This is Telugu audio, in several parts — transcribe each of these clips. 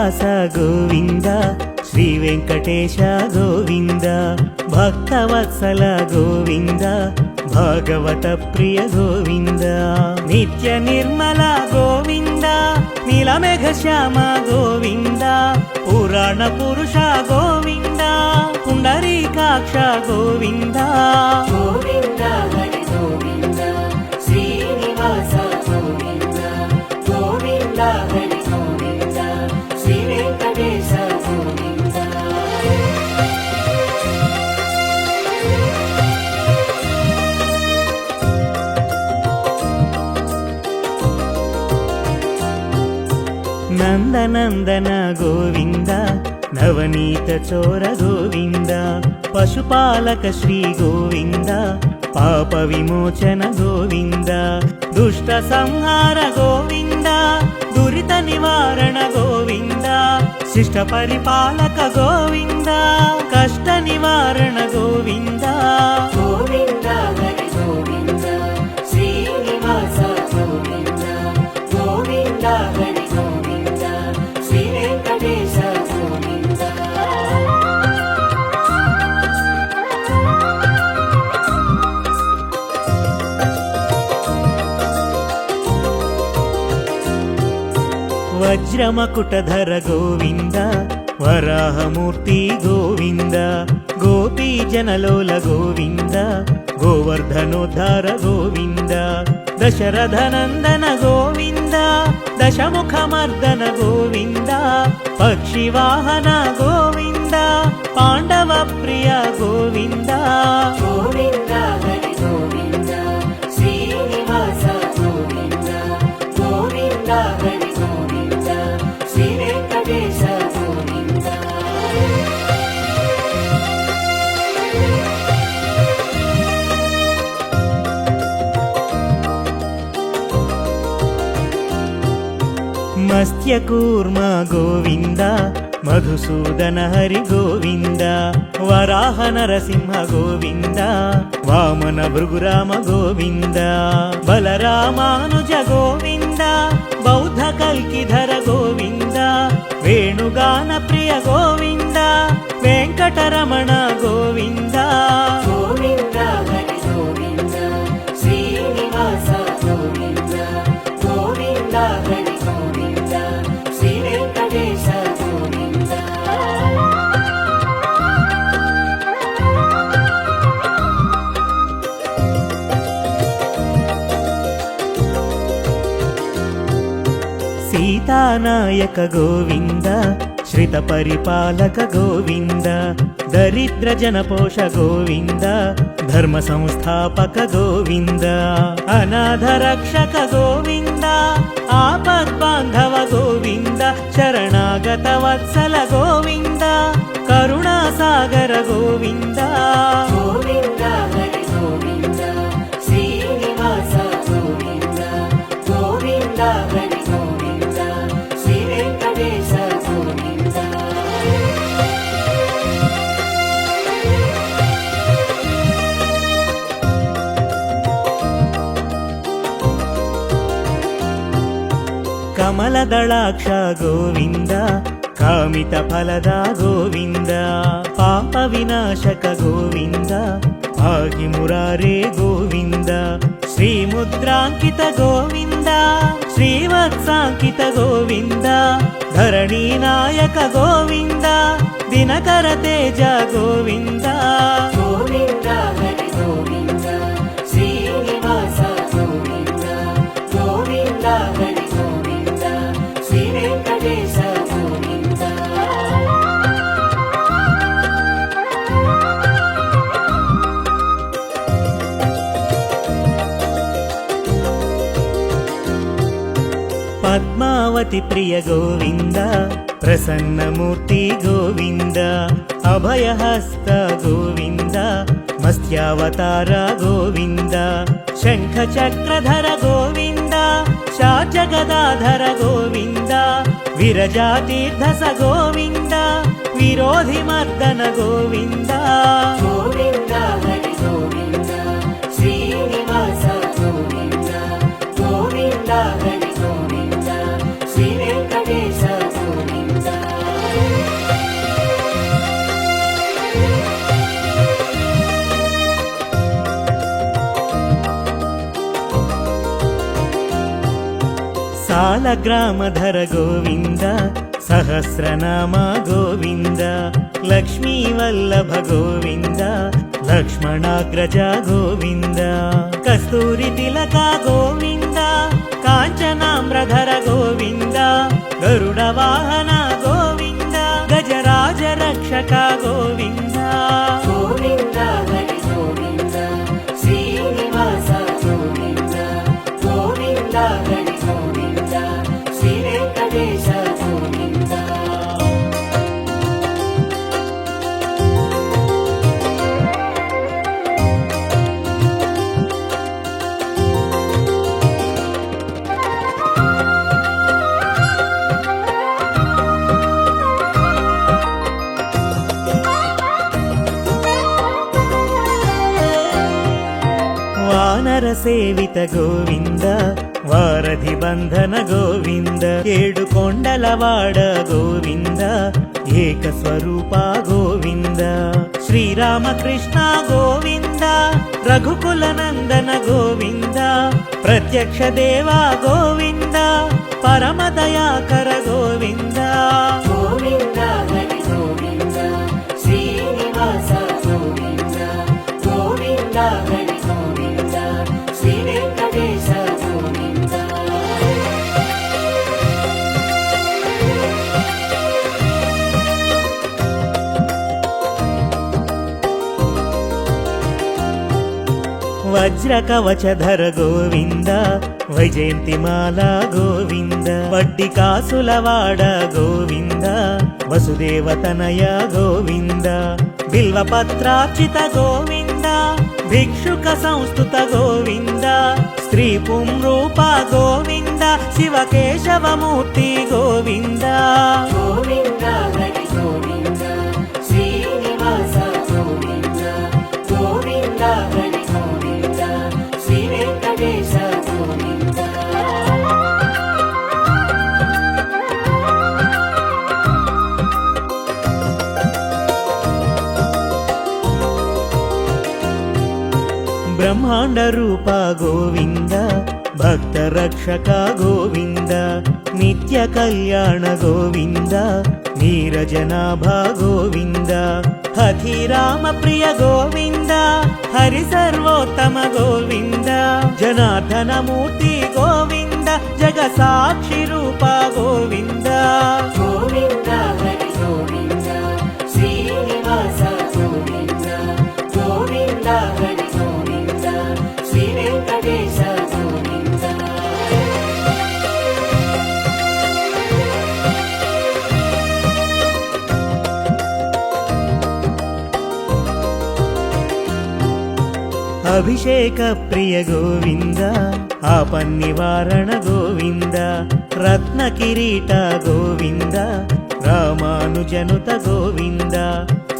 శ్రీనివాస గోవింద శ్రీ వెంకటేశ గోవింద భక్తవత్సల గోవింద భాగవత ప్రియ గోవింద నిత్య నిర్మల గోవింద నీలమేఘ శ్యామ గోవింద పురాణ పురుష గోవింద పుండరీకాక్ష గోవింద గోవింద హరి గోవింద శ్రీనివాస గోవింద గోవింద హరి గోవింద శ్రీ వెంకటేశ గోవింద నందనందన గోవింద నవనీత చోర గోవింద పశుపాలక శ్రీ గోవింద పాప విమోచన గోవింద దుష్ట సంహార గోవింద దురిత నివారణ గోవింద శిష్ట పరిపాలక గోవింద కష్ట నివారణ గోవింద గోవింద హరి గోవింద శ్రీనివాస గోవింద గోవింద హరి గోవింద శ్రీ వెంకటేశ గోవింద వజ్రమకుటధర గోవింద వరాహమూర్తి గోవింద గోపీ జనలోల గోవింద గోవర్ధనోద్ధార గోవింద దశరథనందన గోవింద దశముఖమర్దన గోవింద పక్షివాహన గోవింద పాండవ ప్రియ గోవింద గోవింద హరి గోవింద శ్రీనివాస గోవింద గోవింద హరి గోవింద శ్రీ వెంకటేశ గోవింద మత్స్యకూర్మ గోవింద మధుసూదన హరి గోవింద వరాహ నరసింహ గోవింద వామన భృగురామ గోవింద బలరామానుజ గోవింద బౌద్ధ కల్కిధర గోవింద వేణుగాన ప్రియ గోవింద వెంకటరమణ గోవింద గోవింద హరి గోవింద శ్రీనివాస గోవింద గోవింద హరి గోవింద శ్రీ వెంకటేశ గోవింద సీతానాయక గోవింద శ్రిత పరిపాలక గోవింద దరిద్ర జనపోష గోవింద ధర్మ సంస్థాపక గోవింద అనాథ రక్షక గోవింద ఆపద్బాంధవ గోవింద శరణాగత వత్సల గోవింద కరుణాసాగర గోవింద గోవింద హరి గోవింద శ్రీనివాస గోవింద గోవింద హరి గోవింద శ్రీ వెంకటేశ గోవింద కమలదళాక్ష గోవింద కామిత ఫలద గోవింద పాప వినాశక గోవింద భాగి మురారే గోవింద శ్రీముద్రాంకిత గోవింద శ్రీవత్సాంకిత గోవింద ధరణీ నాయక గోవింద దినకర తేజ గోవింద గోవింద హరి గోవింద శ్రీనివాస గోవింద గోవింద హరి గోవింద శ్రీ వెంకటేశ గోవింద పద్మావతి ప్రియ గోవింద ప్రసన్నమూర్తి గోవింద అభయహస్త గోవింద మత్స్యావతార గోవింద శంఖ చక్రధర గోవింద శార్జగదాధర గోవింద విరజాతీర్థస గోవింద విరోధి మర్దన గోవింద గోవింద హరి గోవింద శ్రీనివాస గోవింద గోవింద హరి గోవింద శ్రీ వెంకటేశ గోవింద సాలగ్రామధర గోవింద సహస్రనామ గోవింద లక్ష్మీ వల్లభ గోవింద లక్ష్మణాగ్రజ గోవింద కస్తూరి తిలక గోవింద కాంచనామ్రధర గోవింద గరుడ వాహన గోవింద గజరాజ రక్షక గోవింద గోవింద హరి గోవింద శ్రీనివాస గోవింద గోవింద హరి గోవింద శ్రీ వెంకటేశ గోవింద వానర సేవిత గోవింద వారధి బంధన గోవింద ఏడు కొండలవాడ గోవింద ఏక స్వరూప గోవింద శ్రీరామకృష్ణ గోవింద రఘుకుల నందన గోవింద ప్రత్యక్ష దేవా గోవింద పరమదయాకర గోవింద గోవింద హరి గోవింద శ్రీనివాస గోవింద గోవింద హరి గోవింద శ్రీ వెంకటేశ గోవింద వజ్ర కవచధర గోవింద వైజయంతిమాల గోవింద వడ్డి కాసులవాడ గోవింద వసుదేవతనయ గోవింద బిల్వపత్రార్చిత గోవింద భిక్షుక సంస్థుత గోవింద స్త్రీ పుంరూప గోవింద శివకేశవమూర్తి గోవింద గోవింద హరి గోవింద శ్రీనివాస గోవింద గోవింద హరి గోవింద శ్రీ వెంకటేశ గోవింద బ్రహ్మాండ రూప గోవింద భక్త రక్షక గోవింద నిత్య కళ్యాణ గోవింద నీరజనాభ గోవింద హఠిరామ ప్రియ గోవింద హరి సర్వోత్తమ గోవింద జనార్దన మూర్తి గోవింద జగ సాక్షి రూప గోవింద గోవింద హరి గోవింద శ్రీనివాస గోవింద గోవింద హరి గోవింద శ్రీ వెంకటేశ గోవింద అభిషేక ప్రియ గోవింద ఆపన్నివారణ గోవింద రత్న కిరీట గోవింద రామానుజనుత గోవింద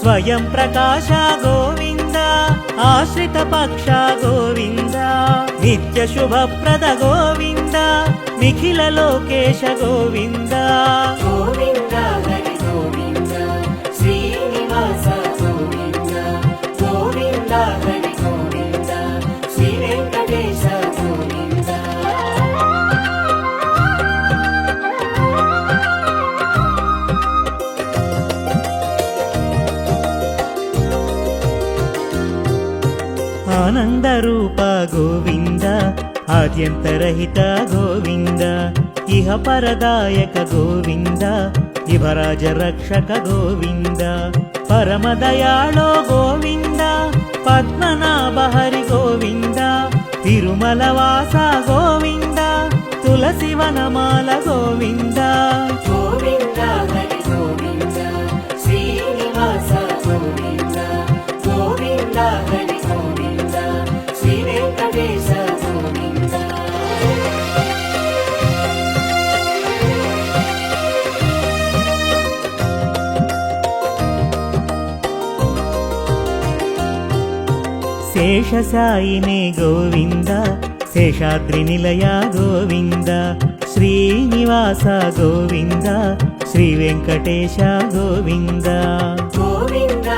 స్వయం ప్రకాశ గోవింద ఆశ్రిత పక్ష గోవింద నిత్య శుభప్రద గోవింద నిఖిల లోకేశ గోవింద గోవింద హరి గోవింద శ్రీనివాస గోవింద గోవింద హరి గోవింద శ్రీ వెంకటేశ గోవింద ఆనంద రూప గోవింద ఆద్యంతరహిత గోవింద ఇహ పరదాయక గోవింద ఇహరాజ రక్షక గోవింద పరమదయాళో గోవింద పద్మనాభ హరి గోవింద తిరుమల వాస గోవింద తులసి వనమాల గోవింద గోవింద హరి గోవింద శ్రీనివాస గోవింద గోవింద హరి గోవింద శ్రీ వెంకటేశ గోవింద శేషసాయినే గోవింద శేషాద్రి నిలయ గోవింద శ్రీనివాస గోవింద శ్రీ వెంకటేశ గోవింద గోవింద